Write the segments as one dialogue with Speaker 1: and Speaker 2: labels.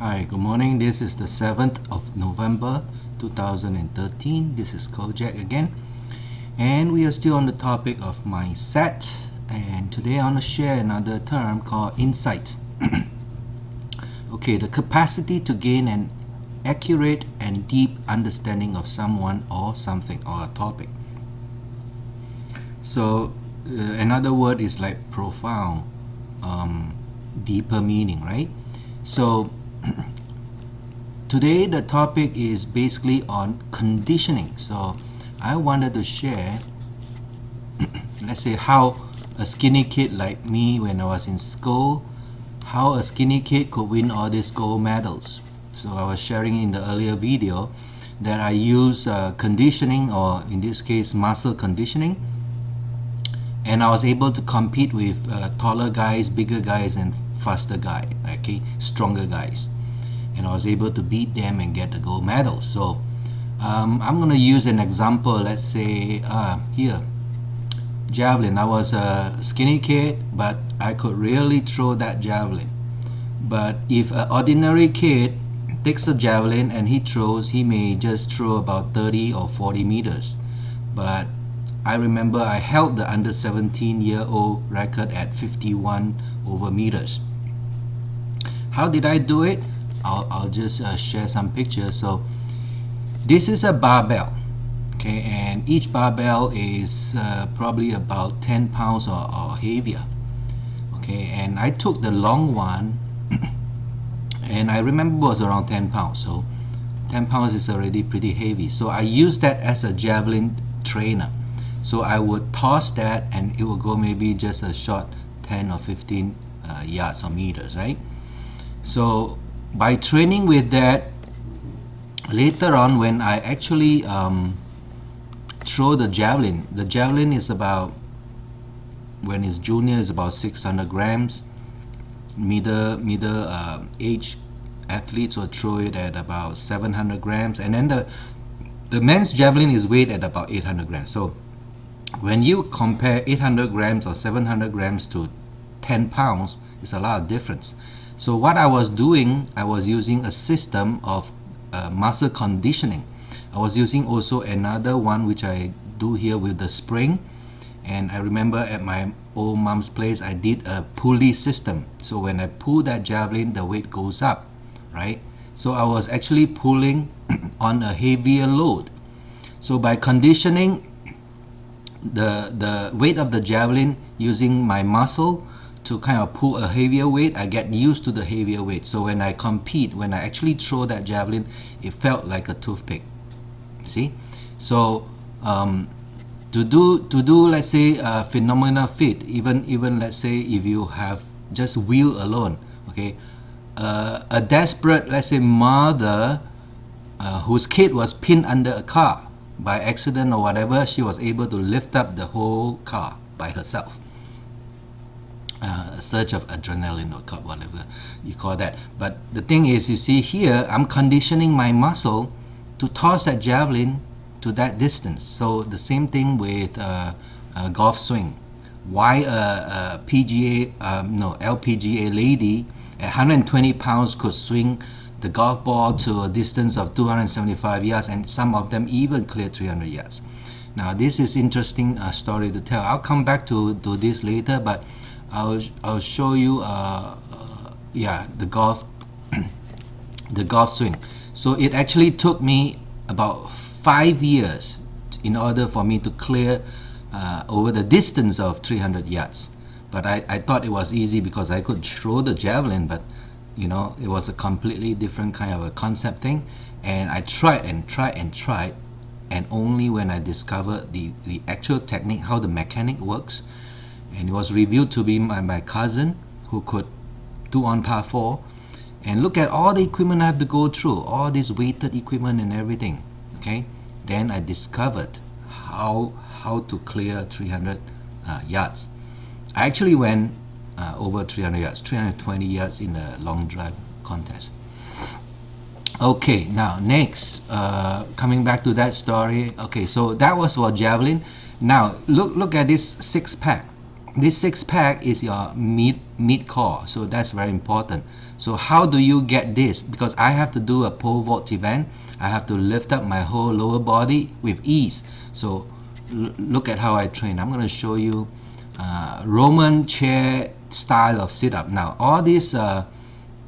Speaker 1: Hi, good morning. This is the 7th of November 2013. This is Kojak again, and we are still on the topic of mindset. And today I want to share another term called insight. Okay, the capacity to gain an accurate and deep understanding of someone or something or a topic. So, another word is like profound, deeper meaning, right? So, today the topic is basically on conditioning. So I wanted to share let's say how a skinny kid like me when I was in school, how a skinny kid could win all these gold medals. So I was sharing in the earlier video that I use conditioning, or in this case muscle conditioning, and I was able to compete with taller guys, bigger guys, and faster guys, okay, stronger guys, and I was able to beat them and get the gold medal. So I'm going to use an example. Let's say here, javelin. I was a skinny kid, but I could really throw that javelin. But if an ordinary kid takes a javelin and he throws, he may just throw about 30 or 40 meters. But I remember I held the under 17-year-old record at 51 over meters. How did I do it? I'll just share some pictures. So this is a barbell, okay, and each barbell is probably about 10 pounds or heavier, okay, and I took the long one and I remember it was around 10 pounds. So 10 pounds is already pretty heavy, so I used that as a javelin trainer. So I would toss that and it would go maybe just a short 10 or 15 yards or meters, right? So by training with that, later on when I actually throw the javelin is about, when it's junior, is about 600 grams. Middle age athletes will throw it at about 700 grams, and then the men's javelin is weighed at about 800 grams. So when you compare 800 grams or 700 grams to 10 pounds, it's a lot of difference. So what I was doing, I was using a system of muscle conditioning. I was using also another one which I do here with the spring, and I remember at my old mom's place I did a pulley system. So when I pull that javelin, the weight goes up, right? So I was actually pulling on a heavier load. So by conditioning the weight of the javelin using my muscle to kind of pull a heavier weight, I get used to the heavier weight. So when I compete, when I actually throw that javelin, it felt like a toothpick. See? So to do let's say a phenomenal feat, even let's say if you have just wheel alone, okay, a desperate, let's say, mother whose kid was pinned under a car by accident or whatever, she was able to lift up the whole car by herself. A surge of adrenaline or whatever you call that. But the thing is, you see here, I'm conditioning my muscle to toss that javelin to that distance. So the same thing with a golf swing. Why a LPGA lady at 120 pounds could swing the golf ball to a distance of 275 yards, and some of them even clear 300 yards. Now this is interesting story to tell. I'll come back to this later, but I'll show you the golf the golf swing. So it actually took me about 5 years in order for me to clear over the distance of 300 yards. But I thought it was easy because I could throw the javelin, but you know, it was a completely different kind of a concept thing, and I tried and tried and tried, and only when I discovered the actual technique, how the mechanic works, and it was revealed to be my cousin who could do on par 4, and look at all the equipment I have to go through, all this weighted equipment and everything, okay, then I discovered how to clear 300 yards. I actually went over 300 yards, 320 yards in the long drive contest. Okay, now next, coming back to that story. Okay, so that was for javelin. Now look at this six pack. This six pack is your meat core, so that's very important. So how do you get this? Because I have to do a pole vault event, I have to lift up my whole lower body with ease. So look at how I train. I'm going to show you Roman chair style of sit-up. Now all these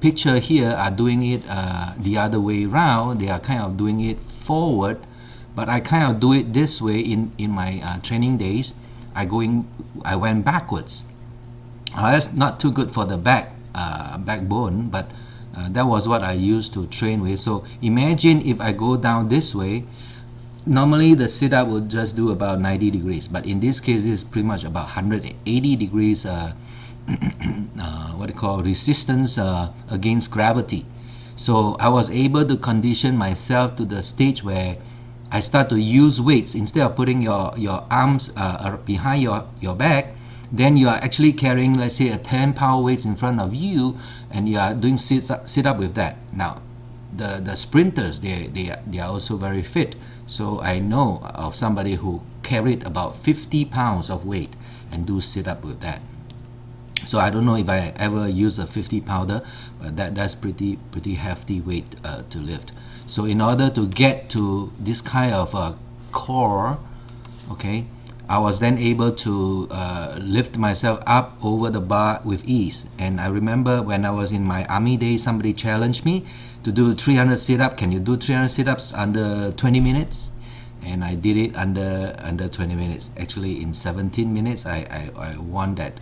Speaker 1: picture here are doing it the other way around. They are kind of doing it forward, but I kind of do it this way in my training days. I went backwards. That's not too good for the backbone, but that was what I used to train with. So imagine if I go down this way. Normally the sit-up would just do about 90 degrees, but in this case it's pretty much about 180 degrees what do you call resistance against gravity. So I was able to condition myself to the stage where I start to use weights. Instead of putting your arms behind your back, then you are actually carrying, let's say, a 10-pound weight in front of you, and you are doing sit up with that. Now the sprinters, they are also very fit. So I know of somebody who carried about 50 pounds of weight and do sit up with that. So I don't know if I ever use a 50 pounder, but that's pretty hefty weight to lift. So in order to get to this kind of core, okay, I was then able to lift myself up over the bar with ease. And I remember when I was in my army days, somebody challenged me to do 300 sit-ups. Can you do 300 sit-ups under 20 minutes? And I did it under 20 minutes. Actually, in 17 minutes, I won that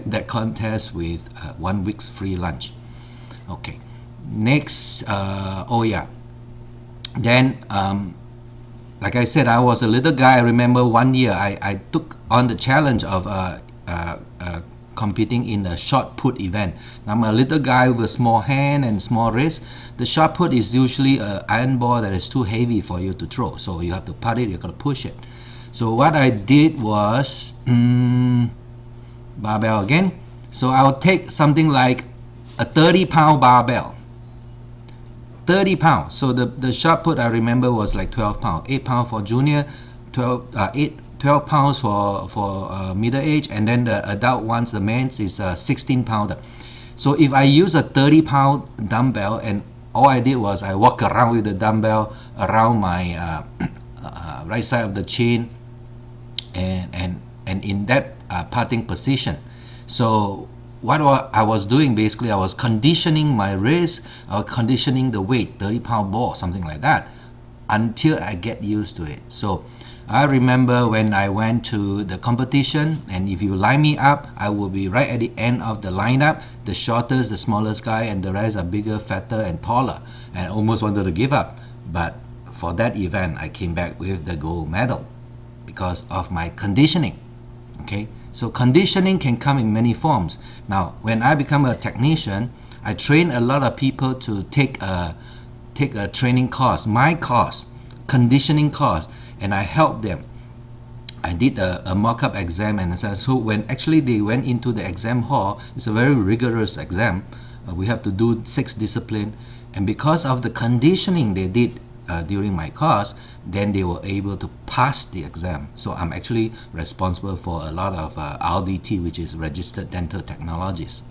Speaker 1: that contest with 1 week's free lunch. Okay, next, oh yeah, then like I said, I was a little guy. I remember one year I took on the challenge of competing in a shot put event. Now, I'm a little guy with a small hand and small wrist. The shot put is usually an iron ball that is too heavy for you to throw, so you have to putt it, you got to push it. So what I did was barbell again. So I'll take something like a 30-pound barbell, 30 pounds. So the shot put, I remember, was like 12 pounds, 8 pounds for junior, 12 pounds for middle age, and then the adult ones, the men's, is 16 pounder. So if I use a 30-pound dumbbell, and all I did was I walk around with the dumbbell around my right side of the chin, and in that putting position. So what I was doing, basically, I was conditioning my wrist, I was conditioning the weight, 30-pound ball, something like that, until I get used to it. So I remember when I went to the competition, and if you line me up, I will be right at the end of the lineup, the shortest, the smallest guy, and the rest are bigger, fatter, and taller. And I almost wanted to give up, but for that event, I came back with the gold medal because of my conditioning. Okay, so conditioning can come in many forms. Now, when I become a technician, I train a lot of people to take a training course, my course, conditioning course, and I help them. I did a mock-up exam, and so when actually they went into the exam hall, it's a very rigorous exam. We have to do 6 disciplines, and because of the conditioning they did during my course, then they were able to pass the exam. So I'm actually responsible for a lot of RDT, which is Registered Dental Technologist.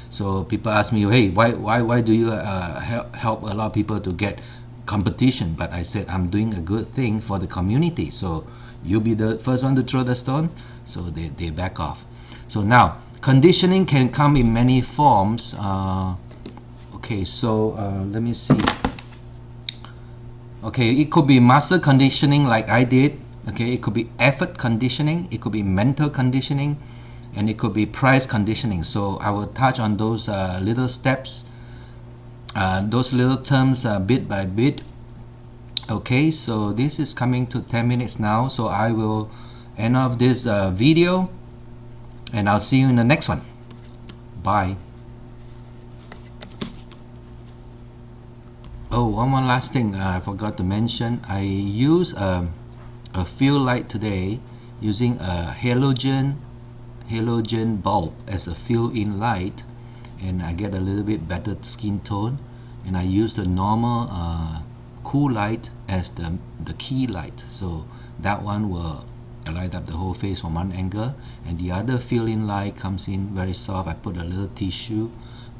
Speaker 1: So people ask me, hey, why do you help a lot of people to get competition? But I said, I'm doing a good thing for the community, so you be the first one to throw the stone. So they back off. So now, conditioning can come in many forms. Okay, so let me see. Okay, it could be muscle conditioning like I did. Okay, it could be effort conditioning, it could be mental conditioning, and it could be price conditioning. So I will touch on those little steps, those little terms bit by bit. Okay, so this is coming to 10 minutes now, so I will end off this video, and I'll see you in the next one. Bye. Oh, one more last thing I forgot to mention. I use a field light today, using a halogen bulb as a fill-in light, and I get a little bit better skin tone. And I use the normal cool light as the key light, so that one will I light up the whole face from one angle, and the other fill-in light comes in very soft. I put a little tissue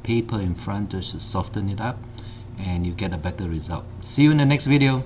Speaker 1: paper in front just to soften it up, and you get a better result. See you in the next video.